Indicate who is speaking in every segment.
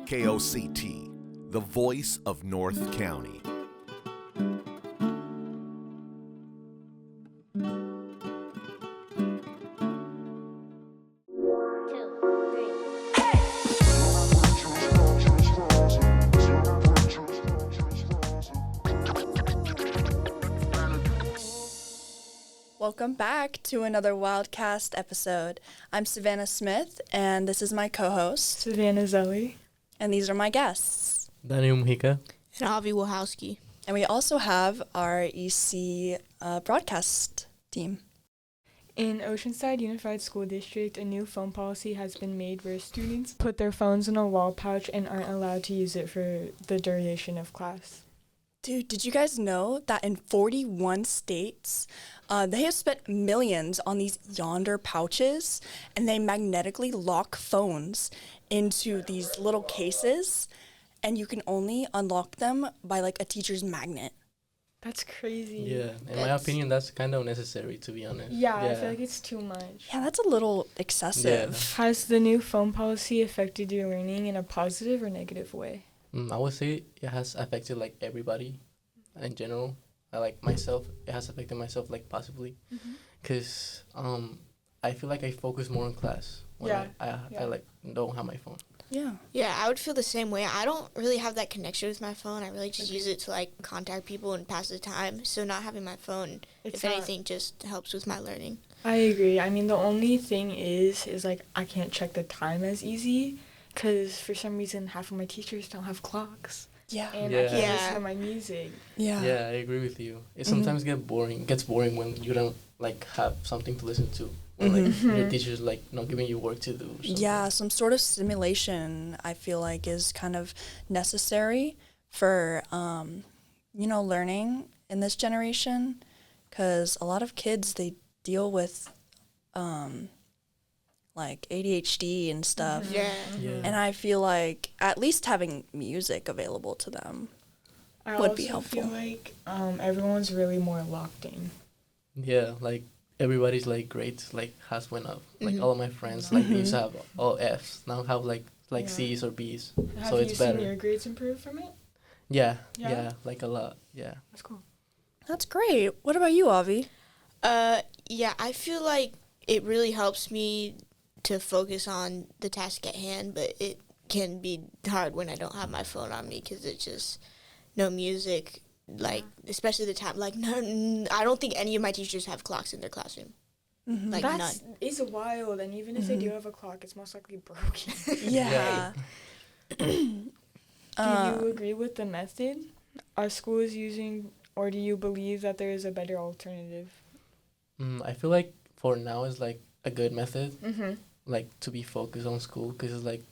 Speaker 1: KOCT, the voice of North County.
Speaker 2: Welcome back to another WildCast episode. I'm Savannah Smith, and this is my co-host,
Speaker 3: Savannah Zoe.
Speaker 2: And these are my guests,
Speaker 4: Daniel Mujica.
Speaker 5: And Avi Wachowski.
Speaker 2: And we also have our EC broadcast team.
Speaker 3: In Oceanside Unified School District, a new phone policy has been made where students put their phones in a wall pouch and aren't allowed to use it for the duration of class.
Speaker 2: Dude, did you guys know that in 41 states, they have spent millions on these yonder pouches, and they magnetically lock phones into these little cases, and you can only unlock them by like a teacher's magnet.
Speaker 3: That's crazy.
Speaker 4: Yeah, in my opinion, that's kind of necessary, to be honest.
Speaker 3: Yeah, I feel like it's too much.
Speaker 2: Yeah, that's a little excessive.
Speaker 4: Yeah.
Speaker 3: Has the new phone policy affected your learning in a positive or negative way?
Speaker 4: I would say it has affected like everybody in general. Like myself, it has affected myself like positively, because I feel like I focus more on class when I like don't have my phone.
Speaker 2: Yeah.
Speaker 5: Yeah, I would feel the same way. I don't really have that connection with my phone. I really just use it to like contact people and pass the time. So not having my phone, if anything, just helps with my learning.
Speaker 3: I agree. I mean, the only thing is like I can't check the time as easy because for some reason half of my teachers don't have clocks.
Speaker 2: Yeah.
Speaker 3: And I can't listen to my music.
Speaker 2: Yeah.
Speaker 4: Yeah, I agree with you. It sometimes gets boring when you don't like have something to listen to. When like your teacher's like not giving you work to do. Or something.
Speaker 2: Yeah, some sort of stimulation I feel like is kind of necessary for learning in this generation, because a lot of kids, they deal with like ADHD and stuff.
Speaker 5: Yeah.
Speaker 2: And I feel like at least having music available to them would be helpful.
Speaker 3: I also feel like everyone's really more locked in.
Speaker 4: Yeah, like everybody's like grades like has went up. Like all of my friends like they used to have all Fs, now have like C's or B's.
Speaker 3: Have
Speaker 4: it's better.
Speaker 3: Have you seen your grades improve from it?
Speaker 4: Yeah, like a lot. Yeah.
Speaker 3: That's cool.
Speaker 2: That's great. What about you, Avi?
Speaker 5: Yeah, I feel like it really helps me to focus on the task at hand, but it can be hard when I don't have my phone on me because it's just no music, like, especially the time. Like, I don't think any of my teachers have clocks in their classroom. Like, none.
Speaker 3: It's wild, and even if they do have a clock, it's most likely broken.
Speaker 2: Yeah.
Speaker 3: Do you agree with the method our school is using, or do you believe that there is a better alternative?
Speaker 4: I feel like for now is like a good method, like to be focused on school, because it's like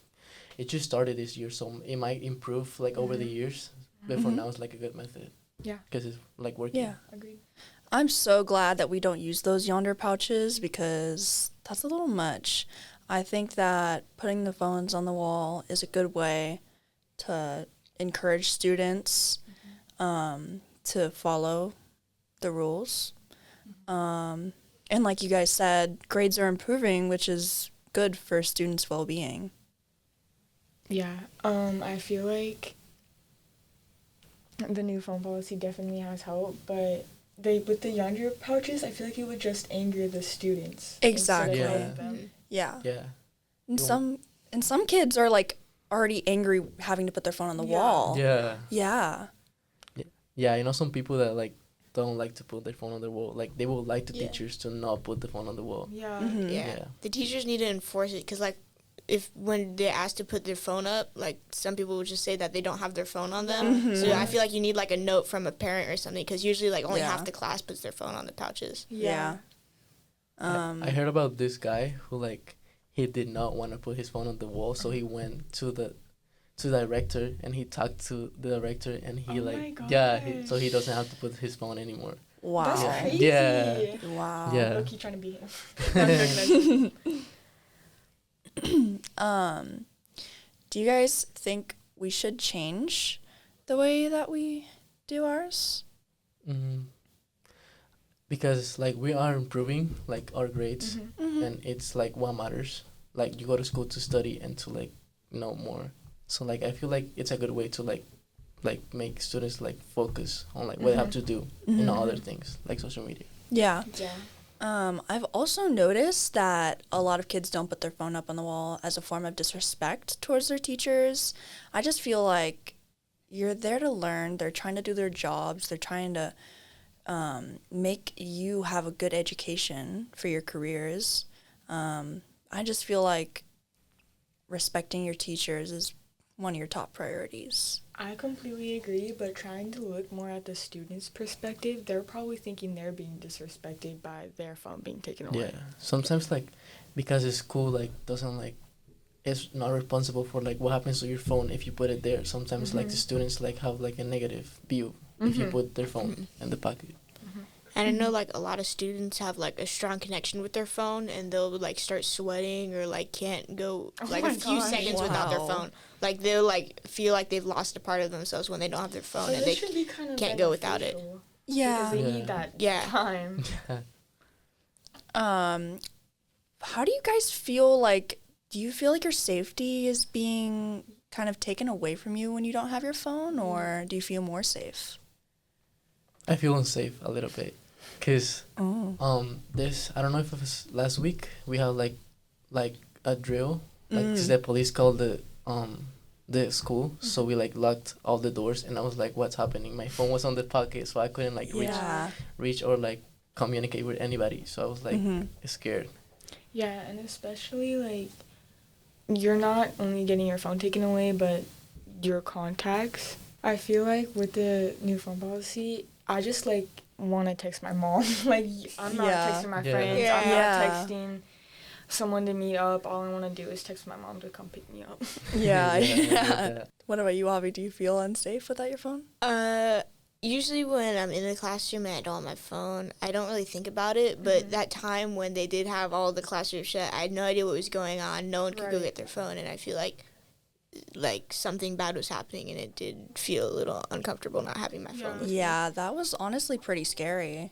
Speaker 4: it just started this year, so it might improve like over the years. But for now, it's like a good method. Yeah, because it's like working.
Speaker 2: Yeah,
Speaker 3: agreed.
Speaker 2: I'm so glad that we don't use those yonder pouches, because that's a little much. I think that putting the phones on the wall is a good way to encourage students to follow the rules. And like you guys said, grades are improving, which is good for students' well-being.
Speaker 3: Yeah, I feel like the new phone policy definitely has helped, but with the yonder pouches, I feel like it would just anger the students.
Speaker 2: Exactly.
Speaker 3: Yeah.
Speaker 4: Yeah.
Speaker 2: And some kids are like already angry having to put their phone on the wall.
Speaker 4: Yeah.
Speaker 2: Yeah.
Speaker 4: Yeah, you know some people that like don't like to put their phone on the wall. Like they would like the teachers to not put the phone on the wall.
Speaker 3: Yeah.
Speaker 5: Yeah. The teachers need to enforce it, because like when they're asked to put their phone up, like some people would just say that they don't have their phone on them. So I feel like you need like a note from a parent or something, because usually like only half the class puts their phone on the pouches.
Speaker 2: Yeah.
Speaker 4: I heard about this guy who like he did not want to put his phone on the wall, so he went to the director and he talked to the director, and he so he doesn't have to put his phone anymore.
Speaker 2: Wow.
Speaker 3: That's crazy.
Speaker 4: Yeah.
Speaker 2: Wow.
Speaker 4: Yeah.
Speaker 3: Low-key trying to beat him.
Speaker 2: Do you guys think we should change the way that we do ours?
Speaker 4: Because like we are improving like our grades, and it's like what matters. like you go to school to study and to like know more. So like I feel like it's a good way to like make students like focus on like what they have to do and not other things like social media.
Speaker 2: Yeah.
Speaker 3: Yeah.
Speaker 2: I've also noticed that a lot of kids don't put their phone up on the wall as a form of disrespect towards their teachers. I just feel like you're there to learn. They're trying to do their jobs. They're trying to make you have a good education for your careers. I just feel like respecting your teachers is one of your top priorities.
Speaker 3: I completely agree, but trying to look more at the student's perspective, they're probably thinking they're being disrespected by their phone being taken away.
Speaker 4: Yeah. Sometimes like because the school like doesn't like is not responsible for like what happens to your phone if you put it there. Sometimes like the students like have like a negative view if you put their phone in the pocket.
Speaker 5: And I know, like, a lot of students have, like, a strong connection with their phone, and they'll, like, start sweating or, like, can't go, like, a few seconds without their phone. Like, they'll, like, feel like they've lost a part of themselves when they don't have their phone, and they can't go without it.
Speaker 2: Yeah.
Speaker 3: Because they need that time.
Speaker 2: How do you guys feel like, do you feel like your safety is being kind of taken away from you when you don't have your phone, or do you feel more safe?
Speaker 4: I feel unsafe a little bit, cause this I don't know if it was last week we had like a drill, like 'cause the police called the school, so we like locked all the doors, and I was like, what's happening? My phone was on the pocket, so I couldn't like reach or like communicate with anybody, so I was like scared.
Speaker 3: Yeah, and especially like you're not only getting your phone taken away, but your contacts. I feel like with the new phone policy, I just, like, want to text my mom. Like, I'm not texting my friends. I'm not texting someone to meet up. All I want to do is text my mom to come pick me up.
Speaker 2: Yeah. What about you, Avi? Do you feel unsafe without your phone?
Speaker 5: Usually when I'm in the classroom and I don't have my phone, I don't really think about it. But that time when they did have all the classrooms shut, I had no idea what was going on. No one could go get their phone, and I feel like something bad was happening, and it did feel a little uncomfortable not having my phone with me.
Speaker 2: Yeah, that was honestly pretty scary,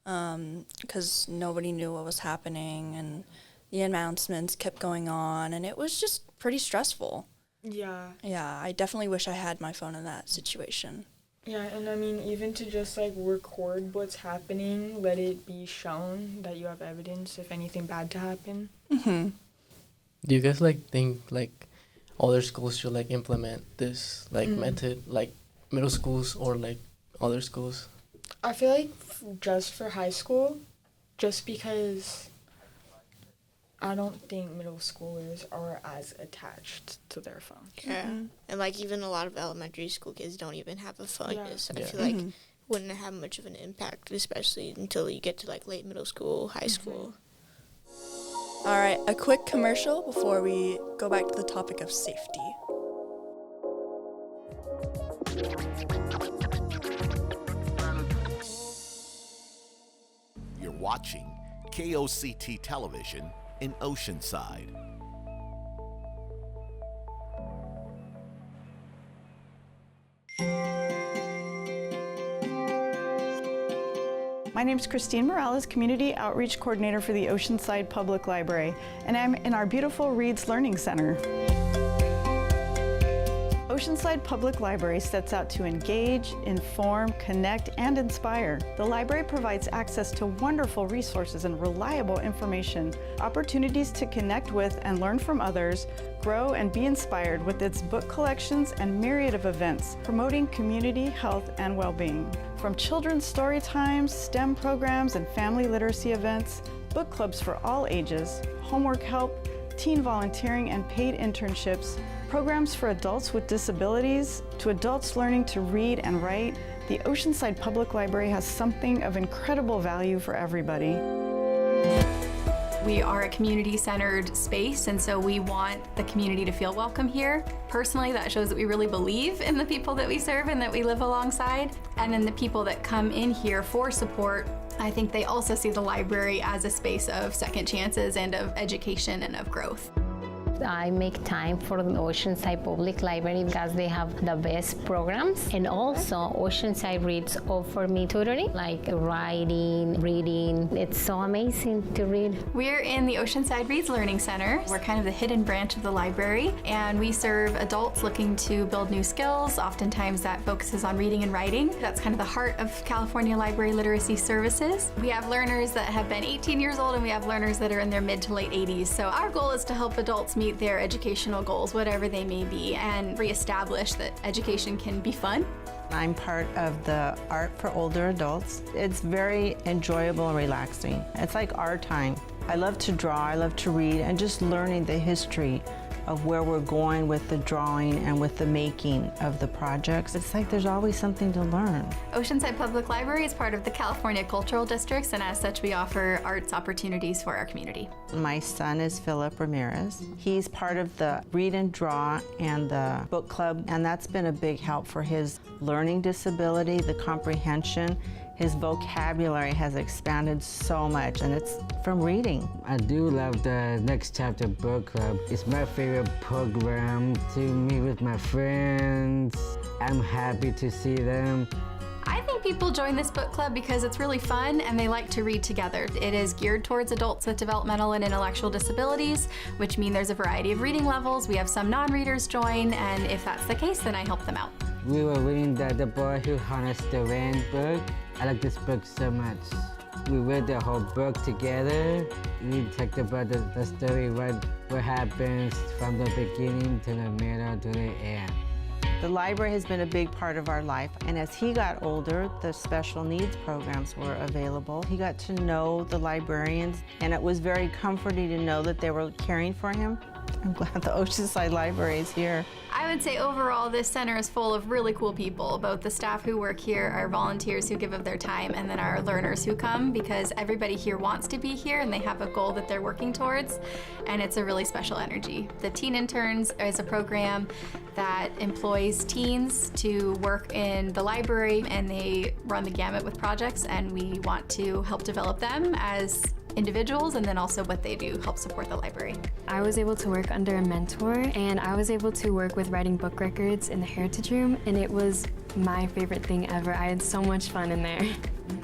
Speaker 2: because nobody knew what was happening, and the announcements kept going on, and it was just pretty stressful.
Speaker 3: Yeah.
Speaker 2: Yeah, I definitely wish I had my phone in that situation.
Speaker 3: Yeah, and I mean, even to just, like, record what's happening, let it be shown that you have evidence if anything bad to happen.
Speaker 2: Mm-hmm.
Speaker 4: Do you guys like think like other schools should like implement this like method, like middle schools or like other schools?
Speaker 3: I feel like just for high school, just because I don't think middle schoolers are as attached to their phone.
Speaker 5: Yeah. And like even a lot of elementary school kids don't even have a phone.
Speaker 3: Yeah.
Speaker 5: So I feel like wouldn't have much of an impact, especially until you get to like late middle school, high school.
Speaker 2: All right, a quick commercial before we go back to the topic of safety.
Speaker 1: You're watching KOCT Television in Oceanside.
Speaker 6: My name is Christine Morales, Community Outreach Coordinator for the Oceanside Public Library, and I'm in our beautiful Reed's Learning Center. Oceanside Public Library sets out to engage, inform, connect, and inspire. The library provides access to wonderful resources and reliable information, opportunities to connect with and learn from others, grow and be inspired with its book collections and myriad of events promoting community, health, and well-being. From children's story times, STEM programs, and family literacy events, book clubs for all ages, homework help, teen volunteering and paid internships, programs for adults with disabilities, to adults learning to read and write, the Oceanside Public Library has something of incredible value for everybody.
Speaker 7: We are a community-centered space, and so we want the community to feel welcome here. Personally, that shows that we really believe in the people that we serve and that we live alongside. And then the people that come in here for support, I think they also see the library as a space of second chances and of education and of growth.
Speaker 8: I make time for the Oceanside Public Library because they have the best programs. And also, Oceanside Reads offer me tutoring, like writing, reading. It's so amazing to read.
Speaker 7: We're in the Oceanside Reads Learning Center. We're kind of the hidden branch of the library, and we serve adults looking to build new skills. Oftentimes that focuses on reading and writing. That's kind of the heart of California Library Literacy Services. We have learners that have been 18 years old, and we have learners that are in their mid to late 80s. So our goal is to help adults meet their educational goals, whatever they may be, and reestablish that education can be fun.
Speaker 9: I'm part of the Art for Older Adults. It's very enjoyable and relaxing. It's like our time. I love to draw, I love to read, and just learning the history of where we're going with the drawing and with the making of the projects. It's like there's always something to learn.
Speaker 7: Oceanside Public Library is part of the California Cultural Districts, and as such we offer arts opportunities for our community.
Speaker 9: My son is Philip Ramirez. He's part of the Read and Draw and the book club, and that's been a big help for his learning disability, the comprehension. His vocabulary has expanded so much, and it's from reading.
Speaker 10: I do love the Next Chapter Book Club. It's my favorite program to meet with my friends. I'm happy to see them.
Speaker 7: I think people join this book club because it's really fun and they like to read together. It is geared towards adults with developmental and intellectual disabilities, which mean there's a variety of reading levels. We have some non-readers join, and if that's the case, then I help them out.
Speaker 10: We were reading The Boy Who Harnessed the Wind book. I like this book so much. We read the whole book together. We talked about the story, what happens from the beginning to the middle to the end.
Speaker 9: The library has been a big part of our life, and as he got older, the special needs programs were available. He got to know the librarians, and it was very comforting to know that they were caring for him. I'm glad the Oceanside Library is here.
Speaker 7: I would say overall this center is full of really cool people. Both the staff who work here, our volunteers who give of their time, and then our learners who come, because everybody here wants to be here and they have a goal that they're working towards, and it's a really special energy. The Teen Interns is a program that employs teens to work in the library, and they run the gamut with projects, and we want to help develop them as individuals, and then also what they do help support the library.
Speaker 11: I was able to work under a mentor, and I was able to work with writing book records in the Heritage Room, and it was my favorite thing ever. I had so much fun in there.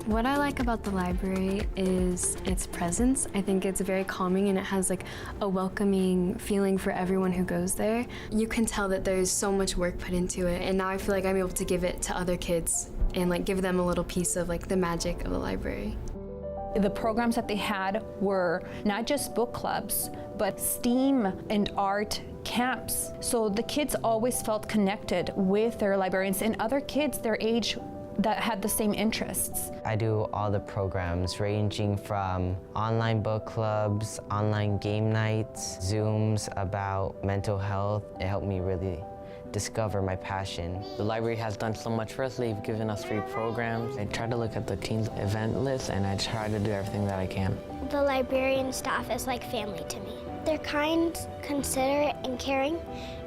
Speaker 11: What I like about the library is its presence. I think it's very calming, and it has like a welcoming feeling for everyone who goes there. You can tell that there's so much work put into it, and now I feel like I'm able to give it to other kids and like give them a little piece of like the magic of the library.
Speaker 12: The programs that they had were not just book clubs, but STEAM and art camps. So the kids always felt connected with their librarians and other kids their age that had the same interests.
Speaker 13: I do all the programs ranging from online book clubs, online game nights, Zooms about mental health. It helped me really discover my passion.
Speaker 14: The library has done so much for us. They've given us free programs. I try to look at the teens event list, and I try to do everything that I can.
Speaker 15: The librarian staff is like family to me. They're kind, considerate, and caring,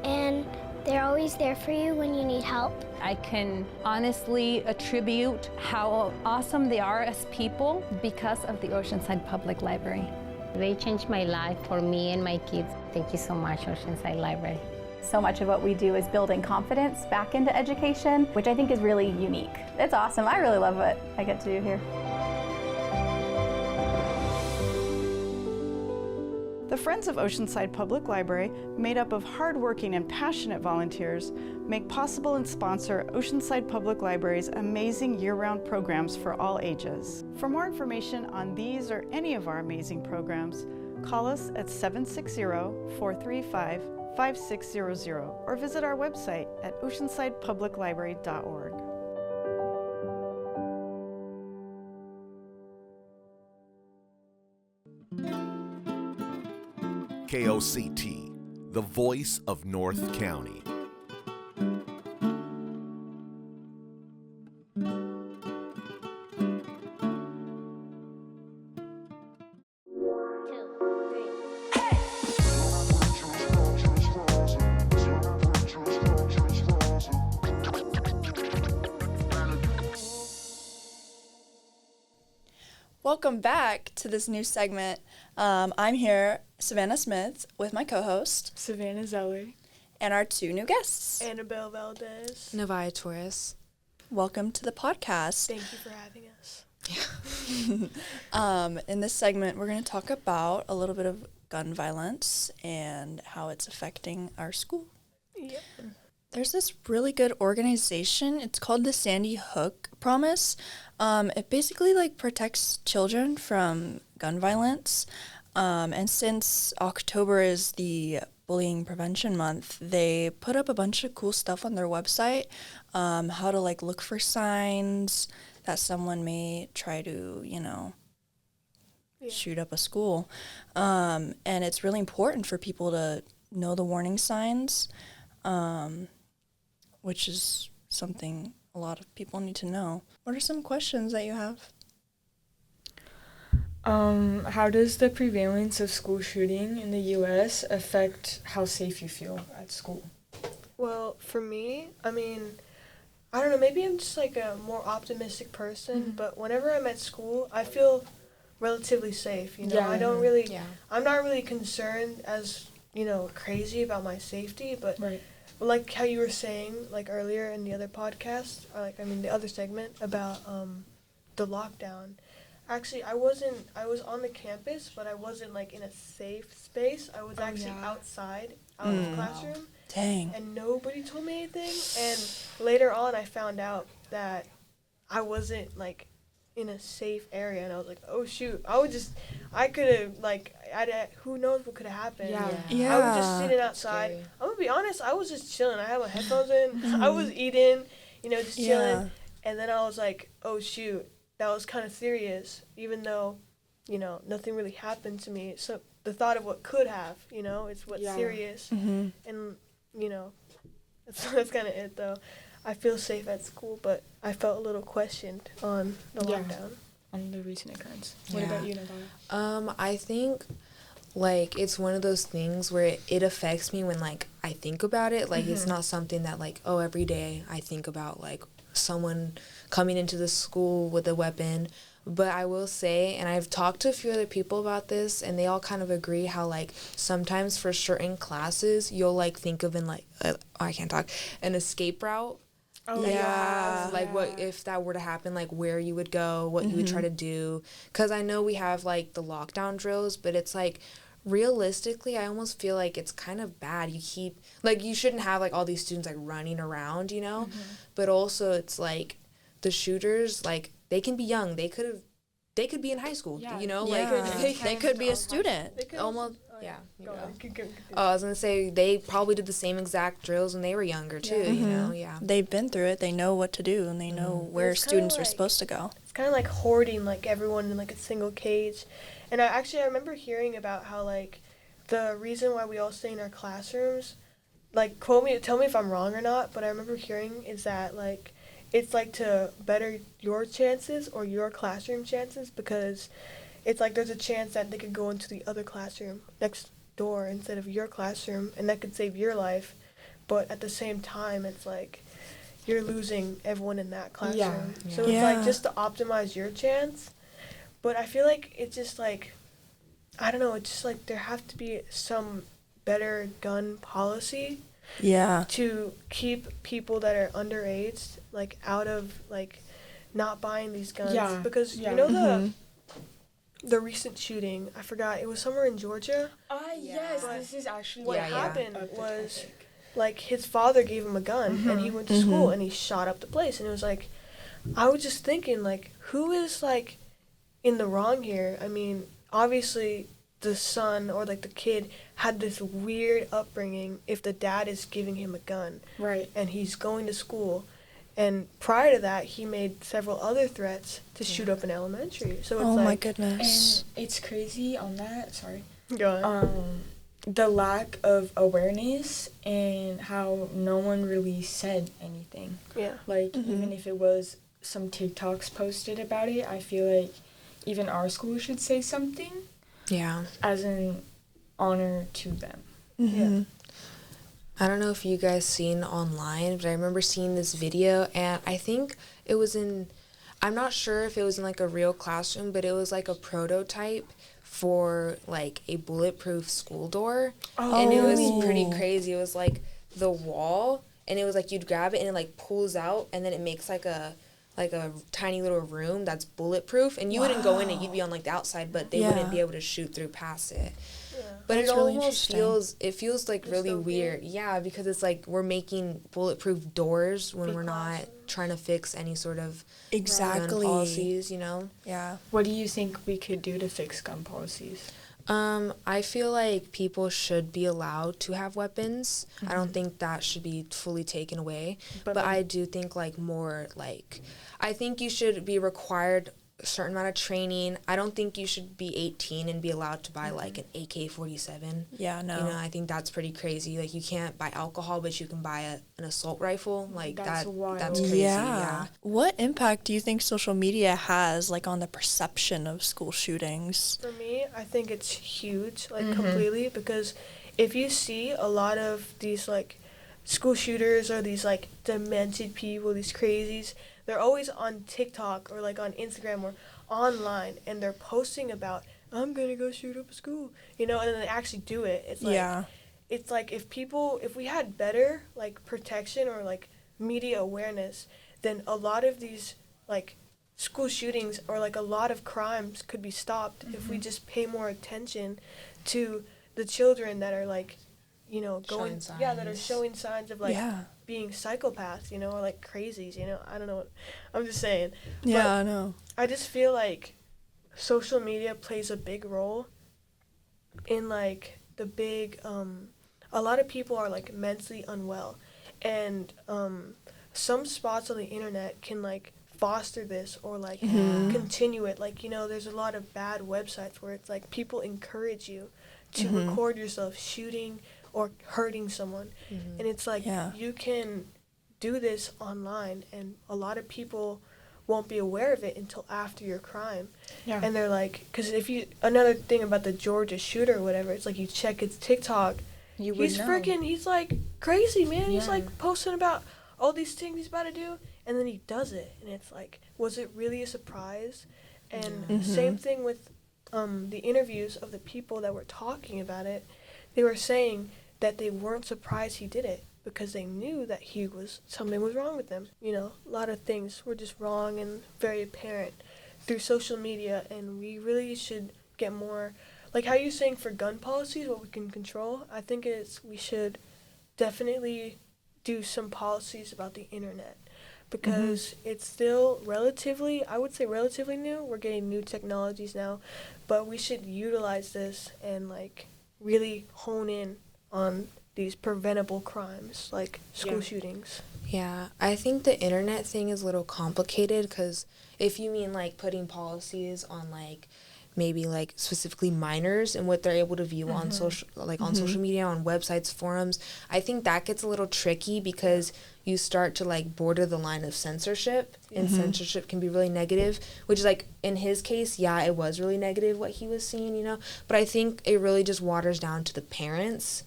Speaker 15: and they're always there for you when you need help.
Speaker 12: I can honestly attribute how awesome they are as people because of the Oceanside Public Library.
Speaker 8: They changed my life for me and my kids. Thank you so much, Oceanside Library.
Speaker 16: So much of what we do is building confidence back into education, which I think is really unique. It's awesome. I really love what I get to do here.
Speaker 6: The Friends of Oceanside Public Library, made up of hardworking and passionate volunteers, make possible and sponsor Oceanside Public Library's amazing year-round programs for all ages. For more information on these or any of our amazing programs, call us at 760-435-5600 or visit our website at oceansidepubliclibrary.org.
Speaker 1: KOCT, the voice of North County.
Speaker 2: Welcome back to this new segment. I'm here, Savannah Smith, with my co-host,
Speaker 3: Savannah Zeller,
Speaker 2: and our 2 new guests,
Speaker 5: Annabelle Valdez,
Speaker 17: Novia Torres.
Speaker 2: Welcome to the podcast.
Speaker 5: Thank you for having us.
Speaker 2: In this segment, we're going to talk about a little bit of gun violence and how it's affecting our school.
Speaker 5: Yep.
Speaker 2: There's this really good organization. It's called the Sandy Hook Promise. It basically protects children from gun violence. And since October is the Bullying Prevention Month, they put up a bunch of cool stuff on their website. How to look for signs that someone may try to, shoot up a school. And it's really important for people to know the warning signs. Which is something a lot of people need to know. What are some questions that you have?
Speaker 3: How does the prevalence of school shooting in the U.S. affect how safe you feel at school?
Speaker 18: Well, for me, I don't know, maybe I'm just a more optimistic person, but whenever I'm at school, I feel relatively safe,
Speaker 3: Yeah.
Speaker 18: I don't really, I'm not really concerned as, crazy about my safety, but
Speaker 3: Right.
Speaker 18: like how you were saying, earlier in the other podcast, or the other segment about the lockdown. Actually, I was on the campus, but I wasn't in a safe space. I was actually outside, out of the classroom.
Speaker 2: Dang.
Speaker 18: And nobody told me anything. And later on, I found out that I wasn't in a safe area, and I was like, oh shoot, I could have who knows what could have happened.
Speaker 2: Yeah.
Speaker 18: I was just sitting outside.
Speaker 17: Scary.
Speaker 18: I'm gonna be honest, I was just chilling. I had my headphones in. I was eating, just chilling.
Speaker 2: Yeah.
Speaker 18: And then I was like, oh shoot, that was kind of serious, even though, nothing really happened to me. So the thought of what could have, it's what's serious.
Speaker 2: Mm-hmm.
Speaker 18: And, that's kind of it, though. I feel safe at school, but I felt a little questioned on the lockdown.
Speaker 3: On the recent occurrence. What about you, Novia?
Speaker 17: I think it's one of those things where it affects me when I think about it. It's not something that every day I think about someone coming into the school with a weapon. But I will say, and I've talked to a few other people about this, and they all kind of agree how sometimes for certain classes you'll think of an escape route.
Speaker 2: Oh, yeah.
Speaker 17: What if that were to happen, where you would go, what you would try to do. Because I know we have, the lockdown drills, but it's, realistically, I almost feel it's kind of bad. You keep, you shouldn't have, all these students, running around, But also, it's, the shooters, they can be young. They could be in high school,
Speaker 2: They could be a student.
Speaker 17: Almost. Yeah. I was going to say, they probably did the same exact drills when they were younger, too,
Speaker 2: They've been through it. They know what to do, and they know where students are supposed to go.
Speaker 18: It's kind of like hoarding, everyone in, a single cage. And I remember hearing about how, the reason why we all stay in our classrooms, tell me if I'm wrong or not, but I remember hearing is that, it's, to better your chances or your classroom chances, because it's there's a chance that they could go into the other classroom next door instead of your classroom, and that could save your life. But at the same time, it's you're losing everyone in that classroom.
Speaker 3: Yeah.
Speaker 18: So it's just to optimize your chance. But I feel it's just I don't know, it's just there have to be some better gun policy.
Speaker 2: Yeah.
Speaker 18: To keep people that are underage out of not buying these guns.
Speaker 3: Yeah.
Speaker 18: Because the recent shooting, I forgot, it was somewhere in Georgia.
Speaker 3: Yes, this is actually
Speaker 18: what happened was his father gave him a gun and he went to school and he shot up the place, and it was I was just thinking who is in the wrong here? I mean, obviously the son or the kid had this weird upbringing if the dad is giving him a gun.
Speaker 3: Right.
Speaker 18: And he's going to school. And prior to that, he made several other threats to shoot up an elementary. So it's
Speaker 2: my goodness.
Speaker 3: And it's crazy on that. Sorry.
Speaker 18: Go on.
Speaker 3: The lack of awareness and how no one really said anything.
Speaker 18: Yeah.
Speaker 3: Even if it was some TikToks posted about it, I feel even our school should say something.
Speaker 17: Yeah.
Speaker 3: As an honor to them.
Speaker 2: Mm-hmm.
Speaker 18: Yeah.
Speaker 17: I don't know if you guys seen online, but I remember seeing this video, and I think it was in I'm not sure if it was in like a real classroom, but it was like a prototype for like a bulletproof school door. And it was pretty crazy. It was like the wall, and it was like you'd grab it and it like pulls out, and then it makes like a tiny little room that's bulletproof, and you wouldn't go in it, you'd be on like the outside, but they wouldn't be able to shoot through past it. But it almost feels like really weird. Yeah, because it's like we're making bulletproof doors when we're not trying to fix any sort of gun policies, you know?
Speaker 2: Yeah.
Speaker 3: What do you think we could do to fix gun policies?
Speaker 17: I feel like people should be allowed to have weapons. I don't think that should be fully taken away. But I do think like more like, I think you should be required a certain amount of training. I don't think you should be 18 and be allowed to buy like an AK-47.
Speaker 2: Yeah, no.
Speaker 17: You know, I think that's pretty crazy. Like you can't buy alcohol, but you can buy an assault rifle. Like that's crazy. Yeah.
Speaker 2: What impact do you think social media has like on the perception of school shootings?
Speaker 18: For me, I think it's huge, like completely, because if you see a lot of these like school shooters or these like demented people, these crazies, they're always on TikTok or like on Instagram or online, and they're posting about, I'm gonna go shoot up a school, you know, and then they actually do it. It's like, it's like if we had better like protection or like media awareness, then a lot of these like school shootings or like a lot of crimes could be stopped if we just pay more attention to the children that are like, you know, that are showing signs of like being psychopaths, you know, or like crazies, you know. I don't know what I'm just saying.
Speaker 2: Yeah,
Speaker 18: but
Speaker 2: I know.
Speaker 18: I just feel like social media plays a big role in like the big a lot of people are like mentally unwell, and some spots on the internet can like foster this or like continue it. Like, you know, there's a lot of bad websites where it's like people encourage you to record yourself shooting or hurting someone, and it's like you can do this online, and a lot of people won't be aware of it until after your crime. And they're like, because another thing about the Georgia shooter or whatever, it's like you check his TikTok, he's like crazy, man. He's like posting about all these things he's about to do, and then he does it, and it's like, was it really a surprise? And same thing with the interviews of the people that were talking about it. They were saying that they weren't surprised he did it because they knew that something was wrong with him. You know, a lot of things were just wrong and very apparent through social media, and we really should get more, like how you're saying for gun policies, what we can control. I think we should definitely do some policies about the internet, because it's still relatively new. We're getting new technologies now, but we should utilize this and like really hone in on these preventable crimes like school shootings.
Speaker 17: Yeah, I think the internet thing is a little complicated, because if you mean like putting policies on like maybe like specifically minors and what they're able to view on social media, on websites, forums, I think that gets a little tricky, because you start to like border the line of censorship, and censorship can be really negative, which is like in his case, it was really negative what he was seeing, you know, but I think it really just waters down to the parents.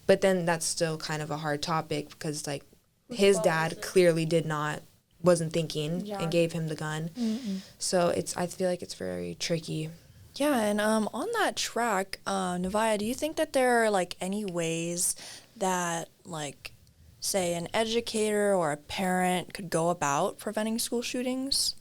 Speaker 17: But then that's still kind of a hard topic, because like his dad clearly wasn't thinking and gave him the gun. So I feel like it's very tricky.
Speaker 2: Yeah, and on that track, Navaya, do you think that there are like any ways that like, say, an educator or a parent could go about preventing school shootings?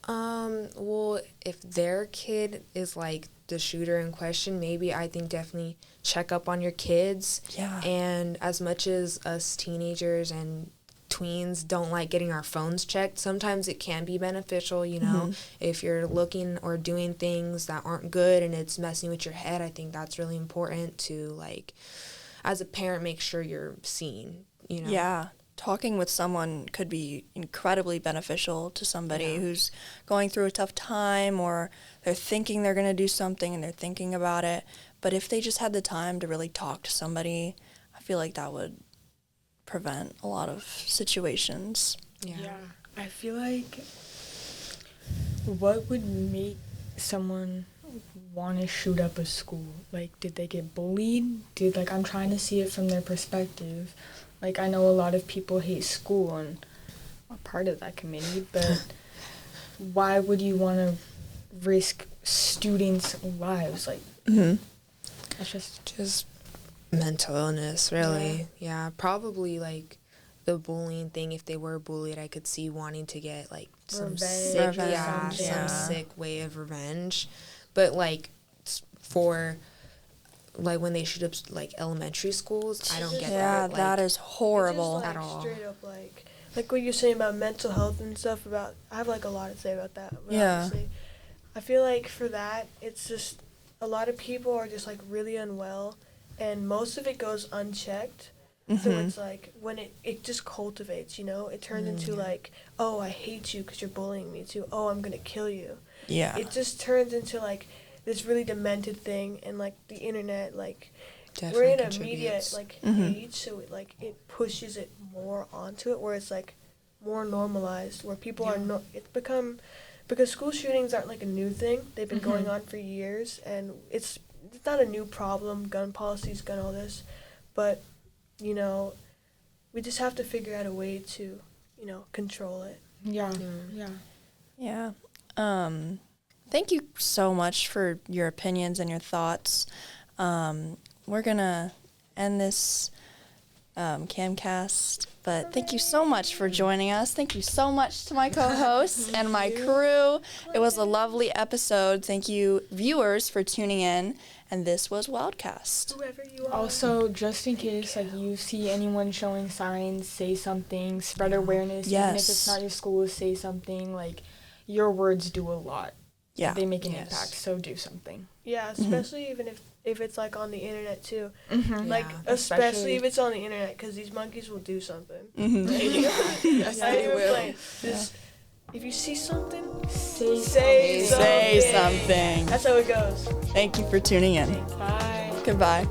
Speaker 17: Well, if their kid is like the shooter in question, maybe I think definitely check up on your kids.
Speaker 2: Yeah.
Speaker 17: And as much as us teenagers and tweens don't like getting our phones checked, sometimes it can be beneficial, you know, if you're looking or doing things that aren't good and it's messing with your head. I think that's really important to, like, as a parent, make sure you're seen, you know.
Speaker 2: Yeah. Talking with someone could be incredibly beneficial to somebody who's going through a tough time, or they're thinking they're going to do something and they're thinking about it. But if they just had the time to really talk to somebody, I feel like that would prevent a lot of situations.
Speaker 3: Yeah. I feel like what would make someone want to shoot up a school? Like, did they get bullied? I'm trying to see it from their perspective. Like, I know a lot of people hate school, and I'm part of that committee, but why would you want to risk students' lives? Like, that's
Speaker 17: just mental illness, really. Yeah, probably like the bullying thing. If they were bullied, I could see wanting to get like some sick way of revenge. But like for like when they shoot up like elementary schools, I don't get that.
Speaker 2: Yeah,
Speaker 17: like,
Speaker 2: that is horrible.
Speaker 18: Just, like,
Speaker 17: at all.
Speaker 18: Straight up like what you're saying about mental health and stuff. About I have like a lot to say about that. But
Speaker 2: Yeah.
Speaker 18: Honestly, I feel like for that, it's just a lot of people are just like really unwell, and most of it goes unchecked. So it's like when it just cultivates, you know, it turns into like, oh, I hate you because you're bullying me, to, oh, I'm gonna kill you.
Speaker 2: Yeah.
Speaker 18: It just turns into like this really demented thing, and like the internet, like
Speaker 17: Definitely
Speaker 18: we're in a
Speaker 17: contributes.
Speaker 18: media like age, so it pushes it more onto it, where it's like more normalized, where people are it's become, because school shootings aren't like a new thing. They've been going on for years, and it's not a new problem. Gun policies, gun all this, but you know, we just have to figure out a way to, you know, control it.
Speaker 3: Yeah.
Speaker 2: Thank you so much for your opinions and your thoughts. We're gonna end this CamCast, but thank you so much for joining us. Thank you so much to my co-hosts and my crew. It was a lovely episode. Thank you, viewers, for tuning in. And this was WildCast.
Speaker 18: Whoever you are.
Speaker 3: Also, just in case like you see anyone showing signs, say something, spread awareness.
Speaker 2: Yes.
Speaker 3: Even if it's not your school, say something. Like, your words do a lot.
Speaker 2: Yeah.
Speaker 3: They make an impact, so do something.
Speaker 18: Yeah, especially even if it's like on the internet too. Like
Speaker 3: Yeah.
Speaker 18: especially if it's on the internet, because these monkeys will do something.
Speaker 3: Yes,
Speaker 18: I
Speaker 3: they
Speaker 18: even
Speaker 3: will.
Speaker 18: playing. Just if you see something,
Speaker 3: say
Speaker 2: something.
Speaker 18: That's how it goes.
Speaker 2: Thank you for tuning in.
Speaker 3: Bye.
Speaker 2: Goodbye.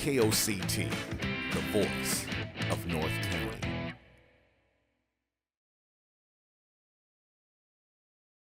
Speaker 1: KOCT, the voice of North